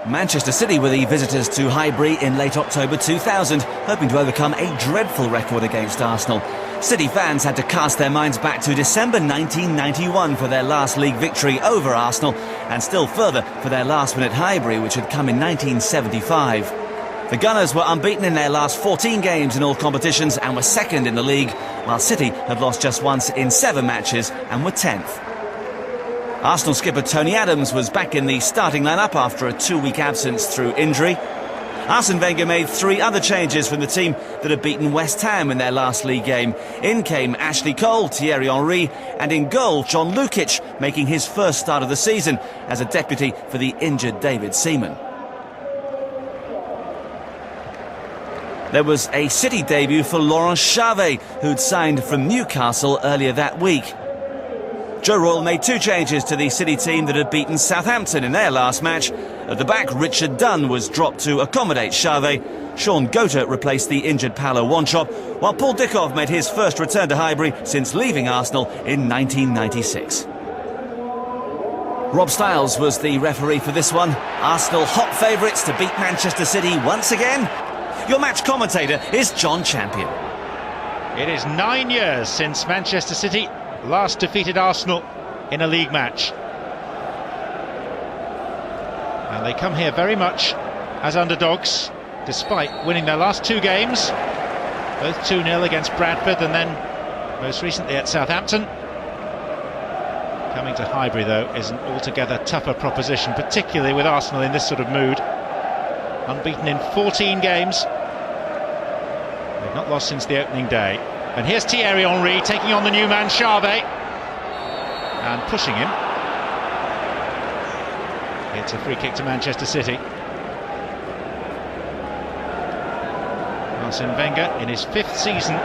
Manchester City were the visitors to Highbury in late October 2000, hoping to overcome a dreadful record against Arsenal. City fans had to cast their minds back to December 1991 for their last league victory over Arsenal, and still further for their last win at Highbury, which had come in 1975. The Gunners were unbeaten in their last 14 games in all competitions and were second in the league, while City had lost just once in 7 matches and were 10th. Arsenal skipper Tony Adams was back in the starting lineup after a 2-week absence through injury. Arsene Wenger made 3 other changes from the team that had beaten West Ham in their last league game. In came Ashley Cole, Thierry Henry, and in goal John Lukic, making his first start of the season as a deputy for the injured David Seaman. There was a City debut for Laurent Charvet, who'd signed from Newcastle earlier that week. Joe Royle made 2 changes to the City team that had beaten Southampton in their last match. At the back, Richard Dunn was dropped to accommodate Charvet. Sean Gota replaced the injured Paolo Wanchop, while Paul Dickov made his first return to Highbury since leaving Arsenal in 1996. Rob Styles was the referee for this one. Arsenal hot favourites to beat Manchester City once again. Your match commentator is John Champion. It is 9 years since Manchester City last defeated Arsenal in a league match. And they come here very much as underdogs, despite winning their last 2 games, both 2-0 against Bradford and then most recently at Southampton. Coming to Highbury, though, is an altogether tougher proposition, particularly with Arsenal in this sort of mood. Unbeaten in 14 games. They've not lost since the opening day. And here's Thierry Henry taking on the new man Charvet and pushing him. It's a free kick to Manchester City. Arsene Wenger in his 5th season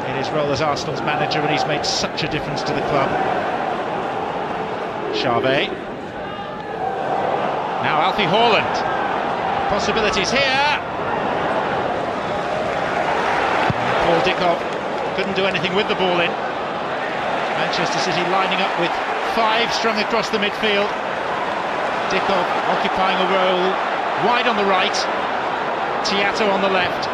in his role as Arsenal's manager, and he's made such a difference to the club. Charvet. Now Alfie Haaland. Possibilities here. Paul Dickov couldn't do anything with the ball in. Manchester City lining up with 5 strung across the midfield. Dickov occupying a role wide on the right. Tiatto on the left.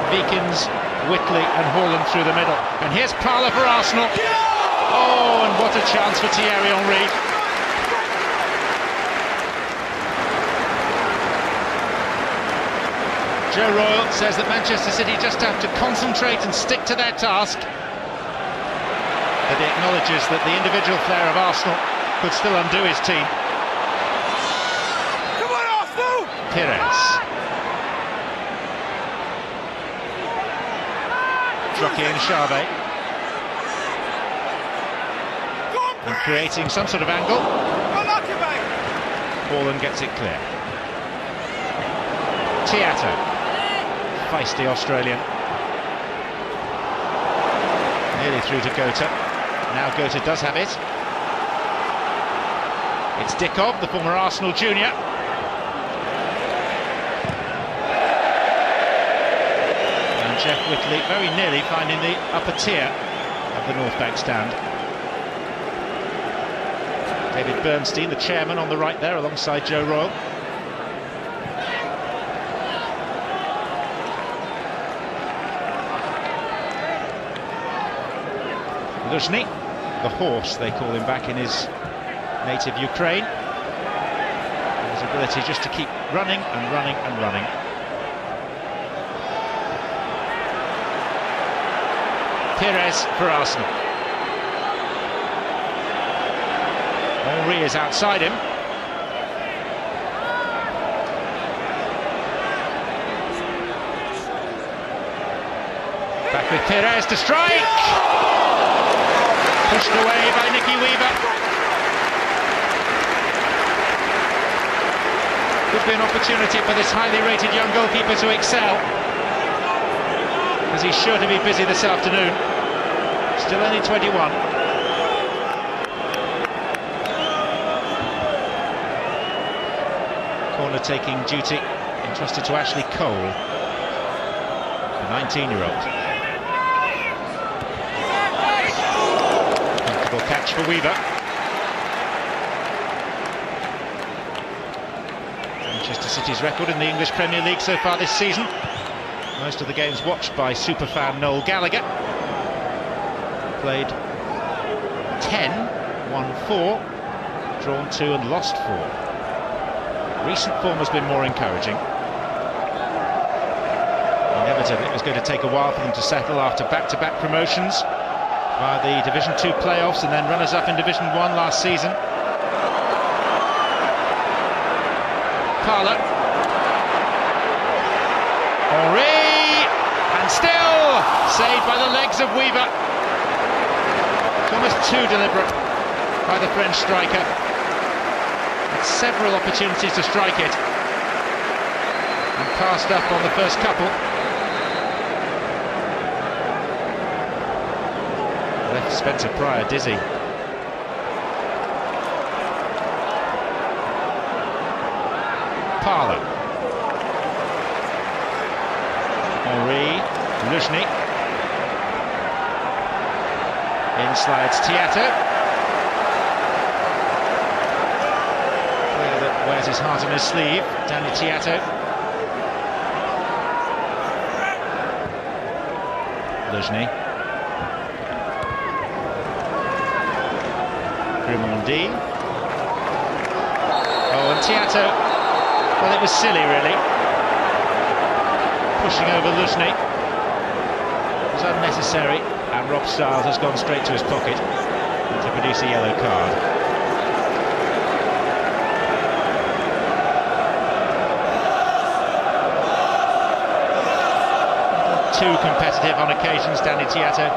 Beacons, Whitley and Haaland through the middle. And here's Parler for Arsenal. Oh, and what a chance for Thierry Henry. Joe Royle says that Manchester City just have to concentrate and stick to their task. But he acknowledges that the individual flair of Arsenal could still undo his team. Come on, Arsenal! Pires. Jockey and Charvet. And creating some sort of angle. Haaland gets it clear. Tiatto. Feisty Australian. Nearly through to Gota. Now Gota does have it. It's Dickov, the former Arsenal junior. And Jeff Whitley very nearly finding the upper tier of the North Bank stand. David Bernstein, the chairman, on the right there alongside Joe Royle. Luzhny, the horse they call him back in his native Ukraine. And his ability just to keep running and running and running. Pires for Arsenal. Henry is outside him. Back with Pires to strike! Pushed away by Nicky Weaver. Could be an opportunity for this highly rated young goalkeeper to excel, as he's sure to be busy this afternoon. Still only 21. Corner taking duty entrusted to Ashley Cole, the 19-year-old. Catch for Weaver. Manchester City's record in the English Premier League so far this season. Most of the games watched by superfan Noel Gallagher. Played 10, won 4, drawn 2 and lost 4. Recent form has been more encouraging. Inevitably, it was going to take a while for them to settle after back-to-back promotions via the Division 2 playoffs and then runners-up in Division 1 last season. Parlour. Henry, and still saved by the legs of Weaver. It's almost too deliberate by the French striker. Had several opportunities to strike it and passed up on the first couple. Left Spencer Pryor dizzy. Parlour. Henry, Luzhny. In slides Tiatto. Player that wears his heart on his sleeve, Danny Tiatto. Luzhny. Grimondi. Oh, and Tiatto, well, it was silly really. Pushing over Luzhny. It was unnecessary, and Rob Stiles has gone straight to his pocket to produce a yellow card. Too competitive on occasions, Danny Tiatto.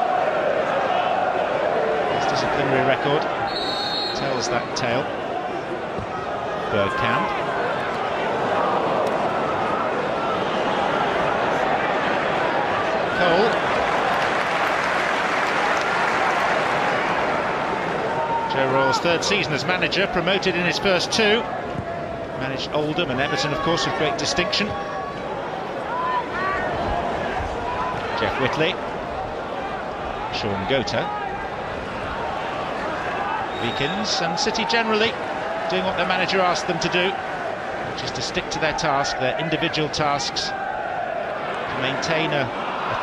His disciplinary record tells that tale. Bergkamp. Cole. Joe Royle's third season as manager, promoted in his first 2. Managed Oldham and Everton, of course, with great distinction. Jeff Whitley. Sean Gota. Beacons, and City generally doing what their manager asked them to do, which is to stick to their task, their individual tasks, to maintain a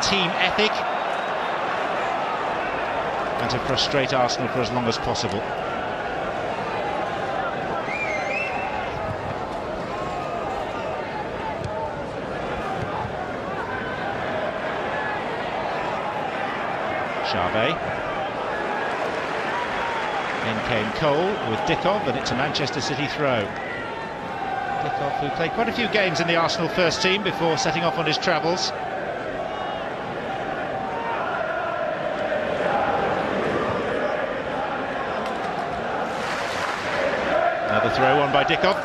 team ethic and to frustrate Arsenal for as long as possible. Charvet. In came Cole with Dickov, and it's a Manchester City throw. Dickov, who played quite a few games in the Arsenal first team before setting off on his travels. Another throw on by Dickov.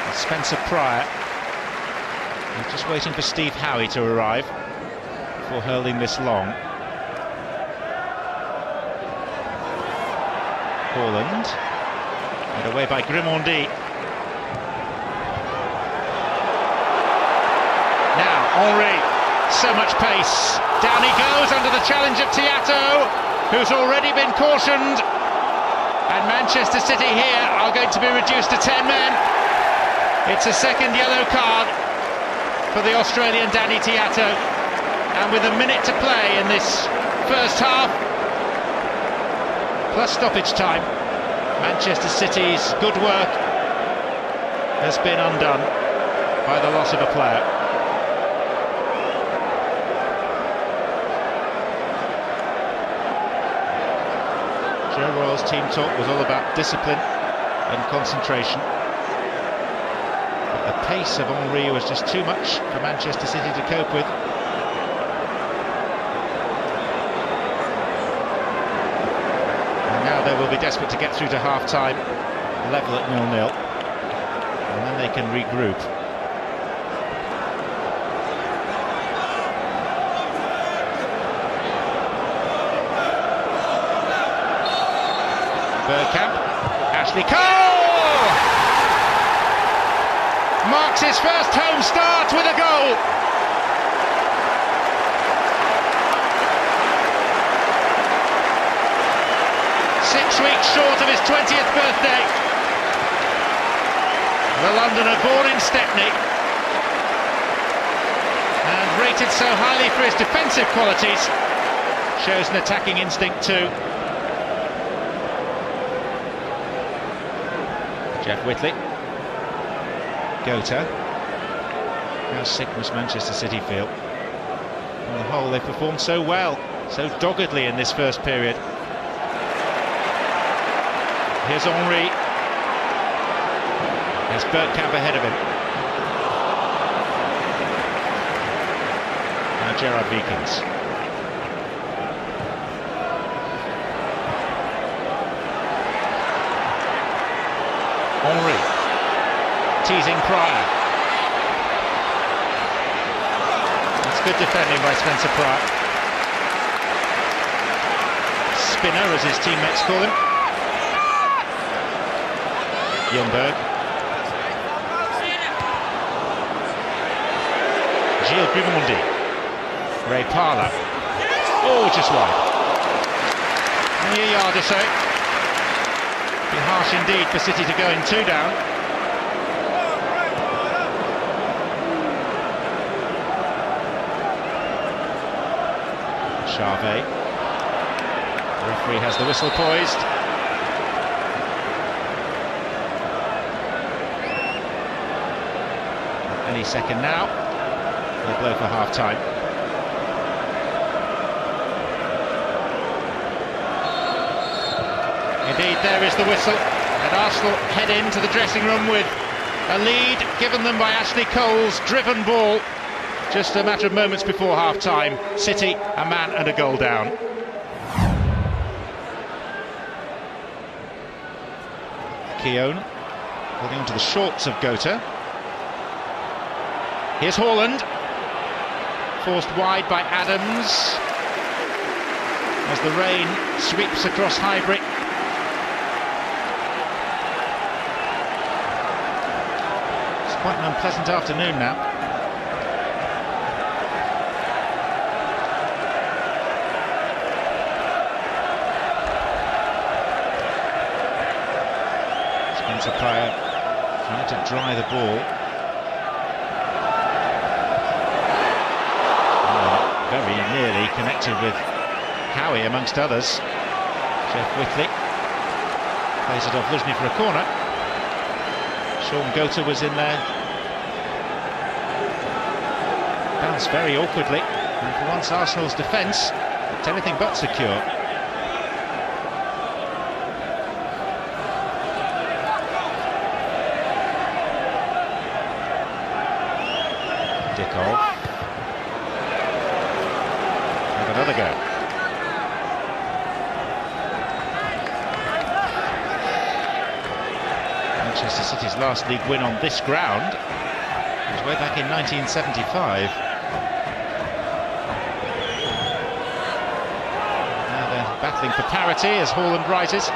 And Spencer Pryor. He's just waiting for Steve Howie to arrive before hurling this long. Haaland, and away by Grimondi. Now Henry, so much pace. Down he goes under the challenge of Tiatto, who's already been cautioned. And Manchester City here are going to be reduced to 10 men. It's a second yellow card for the Australian Danny Tiatto. And with a minute to play in this first half, plus stoppage time, Manchester City's good work has been undone by the loss of a player. Joe Royle's team talk was all about discipline and concentration. But the pace of Henry was just too much for Manchester City to cope with. They will be desperate to get through to half-time, level at 0-0, and then they can regroup. Bergkamp, Ashley Cole marks his first home start with a goal. 6 weeks short of his 20th birthday. The Londoner, born in Stepney and rated so highly for his defensive qualities, shows an attacking instinct too. Jeff Whitley. Gota. How sick must Manchester City feel? On the whole, they performed so well, so doggedly in this first period. Here's Henry. There's Bergkamp ahead of him. Now Gerard Vikings. Henry. Teasing Pryor. That's good defending by Spencer Pryor. Spinner, as his teammates call him. Ljungberg. Gilles Grimaldi. Ray Parlour. Oh, just wide. Only a yard or so. Be harsh indeed for City to go in 2 down. Charvet. The referee has the whistle poised. Any second now. They'll blow for half-time. Indeed, there is the whistle, and Arsenal head into the dressing room with a lead given them by Ashley Cole's driven ball just a matter of moments before half-time. City a man and a goal down. Keown holding on to the shorts of Gota. Here's Haaland, forced wide by Adams as the rain sweeps across Highbury. It's quite an unpleasant afternoon now. Spencer Pryor trying to dry the ball. Very nearly connected with Howie amongst others. Jeff Whitley plays it off Lisney for a corner. Sean Gota was in there. Bounced very awkwardly, and for once Arsenal's defence looked anything but secure. Dickov. Another go. Manchester City's last league win on this ground was way back in 1975. Now they're battling for parity as Haaland rises.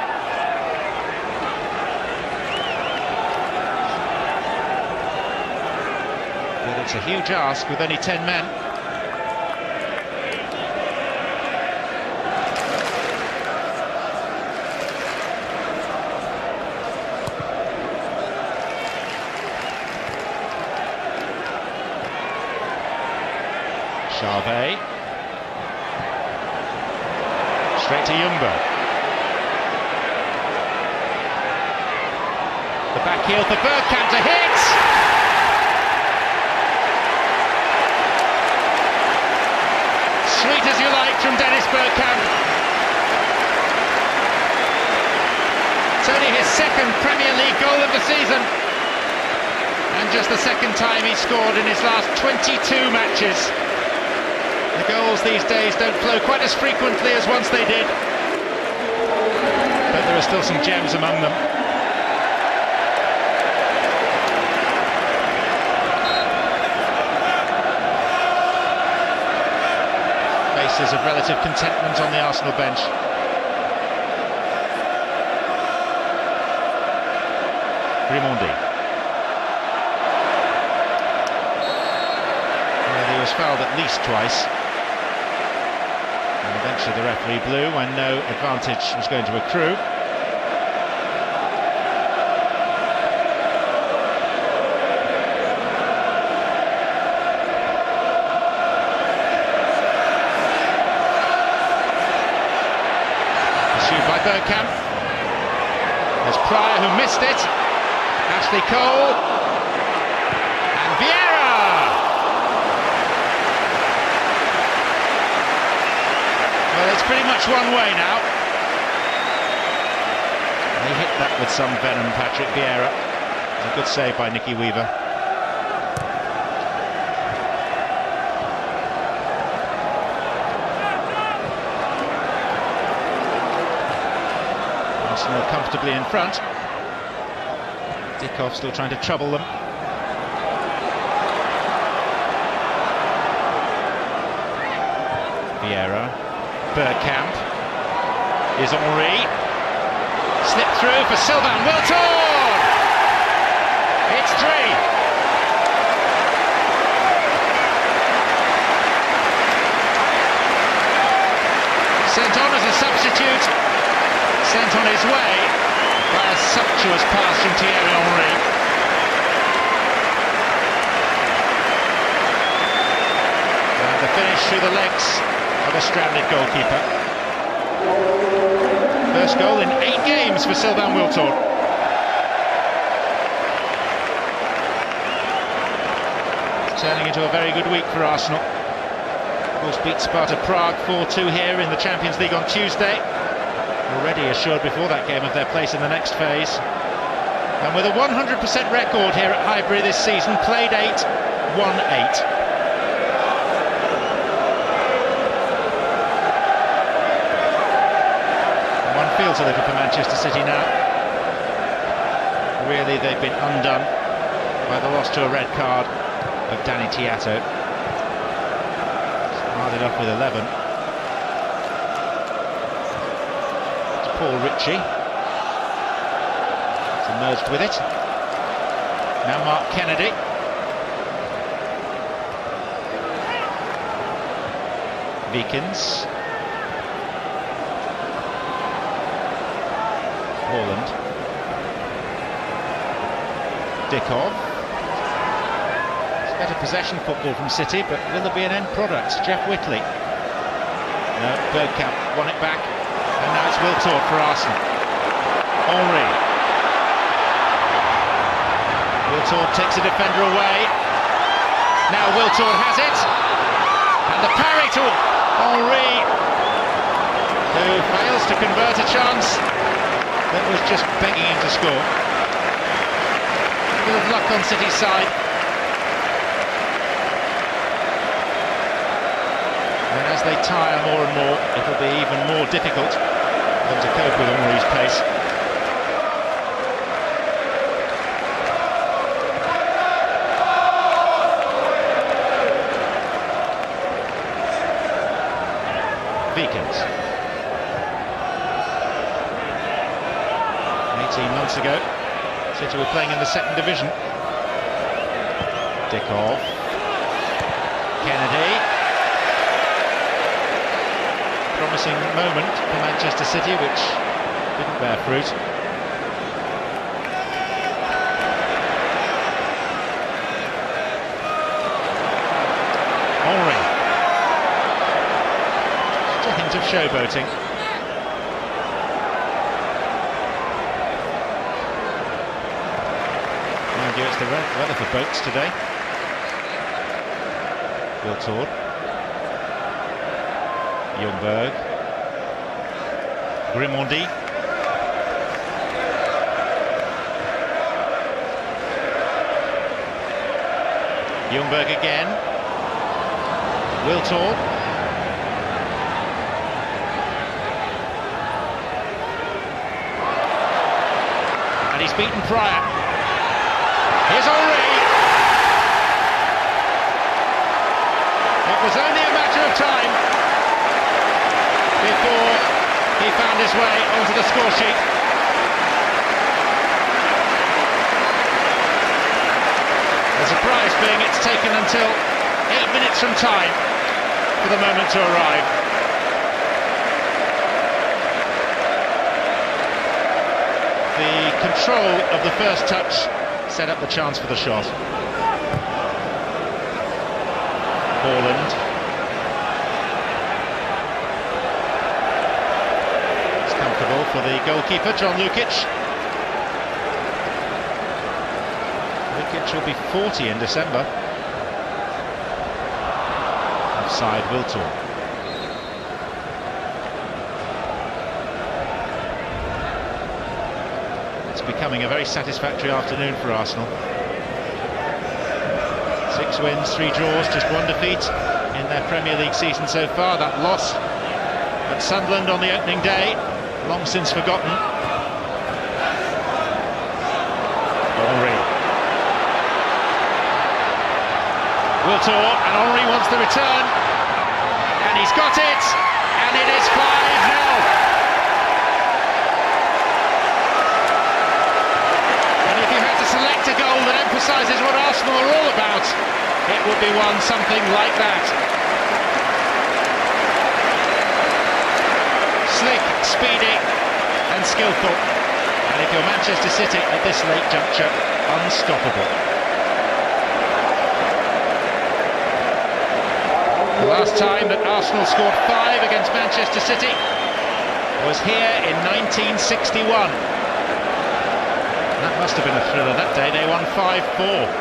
But it's a huge ask with only 10 men. Charvet. Straight to Ljungberg. The back heel for Bergkamp to hit! Sweet as you like from Dennis Bergkamp. It's only his second Premier League goal of the season. And just the second time he scored in his last 22 matches. The goals these days don't flow quite as frequently as once they did, but there are still some gems among them. Faces of relative contentment on the Arsenal bench. Grimaldi. Well, he was fouled at least twice. And then Eventually the referee blew when no advantage was going to accrue. Pursued by Bergkamp. There's Pryor who missed it. Ashley Cole. And Vieira! Well, it's pretty much one way now. He hit that with some venom, Patrick Vieira. A good save by Nicky Weaver. Arsenal comfortably in front. Dickov still trying to trouble them. Vieira. Bergkamp. Is Henry. Slipped through for Sylvain Wiltord! It's 3. Sent on as a substitute. Sent on his way by a sumptuous pass from Thierry Henry. And the finish through the legs of a stranded goalkeeper. First goal in 8 games for Sylvain Wiltord. It's turning into a very good week for Arsenal. Of course, beat Sparta Prague 4-2 here in the Champions League on Tuesday. Already assured before that game of their place in the next phase. And with a 100% record here at Highbury this season, played 8, won 8. Feels a little for Manchester City now. Really, they've been undone by the loss to a red card of Danny Tiatto. Started off with 11. It's Paul Ritchie. It's emerged with it. Now Mark Kennedy. Beacons. Holland. Dickov. It's better possession football from City, but will there be an end product? Jeff Whitley. No, Bergkamp won it back, and now it's Wiltord for Arsenal. Henry. Wiltord takes a defender away. Now Wiltord has it, and the parry to Henry, who fails to convert a chance that was just begging him to score. A bit of luck on City's side. And as they tire more and more, it'll be even more difficult for them to cope with Henry's pace. Beacons. 18 months ago, City were playing in the 2nd division. Dickov. Kennedy. Promising moment for Manchester City, which didn't bear fruit. Henry. Just a hint of showboating. It's the weather for boats today. Wiltord. Ljungberg. Grimondi. Ljungberg again. Wiltord. And he's beaten Pryor. Here's Henry. It was only a matter of time before he found his way onto the score sheet. The surprise being it's taken until 8 minutes from time for the moment to arrive. control of the first touch set up the chance for the shot. Borland. It's comfortable for the goalkeeper, John Lukic. Lukic will be 40 in December. Offside, Wiltor. It's becoming a very satisfactory afternoon for Arsenal. 6 wins, 3 draws, just 1 defeat in their Premier League season so far. That loss at Sunderland on the opening day, long since forgotten. Henry. Wiltor, and Henry wants the return, and he's got it, and it is 5-0. And if you had to select a goal that emphasises what Arsenal are all about, it would be one something like that. Slick, speedy and skillful. And if you're Manchester City at this late juncture, unstoppable. The last time that Arsenal scored 5 against Manchester City was here in 1961. That must have been a thriller that day. They won 5-4.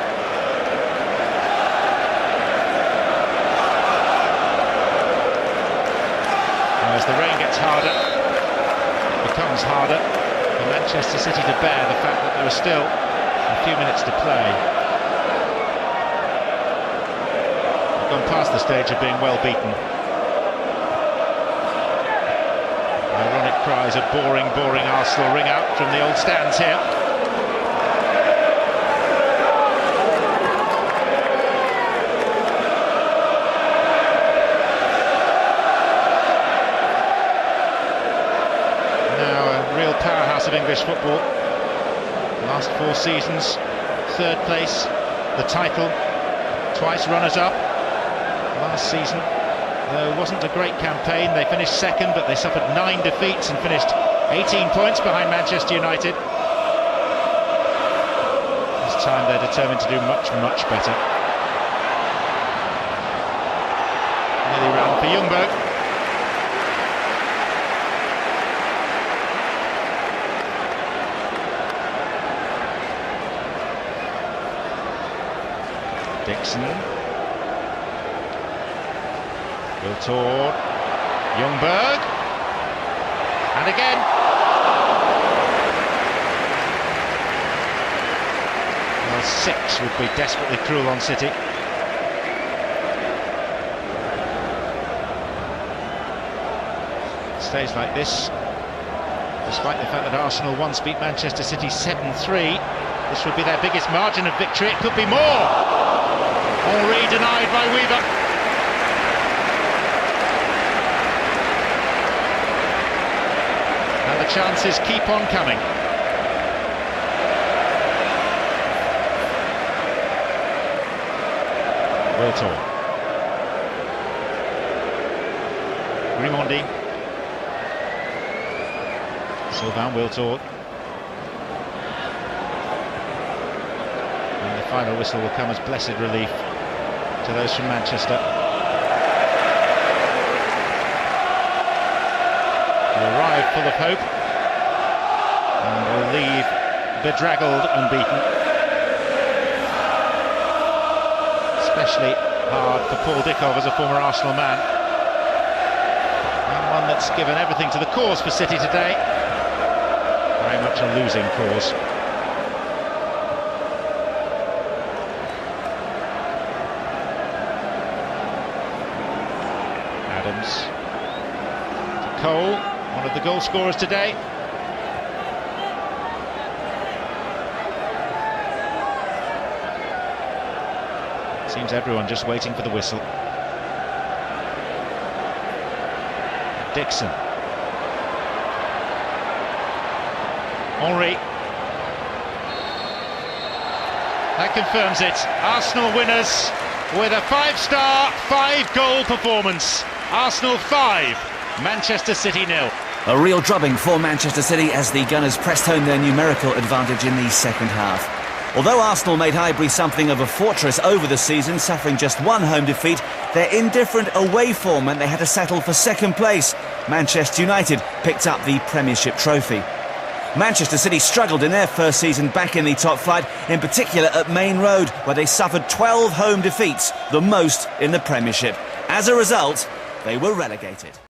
As the rain gets harder, it becomes harder for Manchester City to bear the fact that there are still a few minutes to play. They've gone past the stage of being well beaten. Ironic cries of boring, boring Arsenal ring out from the old stands here. Powerhouse of English football. Last 4 seasons, 3rd place, the title, twice runners-up. Last season, though, wasn't a great campaign. They finished 2nd, but they suffered 9 defeats and finished 18 points behind Manchester United. This time they're determined to do much, much better. Nearly round for Ljungberg. Dixon, Wiltor, Ljungberg, and again. Well, 6 would be desperately cruel on City. It stays like this, despite the fact that Arsenal once beat Manchester City 7-3. This would be their biggest margin of victory. It could be more. Henry denied by Weaver. And the chances keep on coming. Wiltor. Grimondi. Sylvain Wiltor. And the final whistle will come as blessed relief to those from Manchester. Will arrive full of hope and will leave bedraggled and beaten. Especially hard for Paul Dickov as a former Arsenal man, and one that's given everything to the cause for City today. Very much a losing cause. To Cole, one of the goal scorers today. Seems everyone just waiting for the whistle. Dixon. Henry. That confirms it. Arsenal winners with a 5-star, 5-goal performance. Arsenal 5, Manchester City 0. A real drubbing for Manchester City as the Gunners pressed home their numerical advantage in the second half. Although Arsenal made Highbury something of a fortress over the season, suffering just one home defeat, their indifferent away form meant they had to settle for second place. Manchester United picked up the Premiership trophy. Manchester City struggled in their first season back in the top flight, in particular at Main Road, where they suffered 12 home defeats, the most in the Premiership. As a result, they were relegated.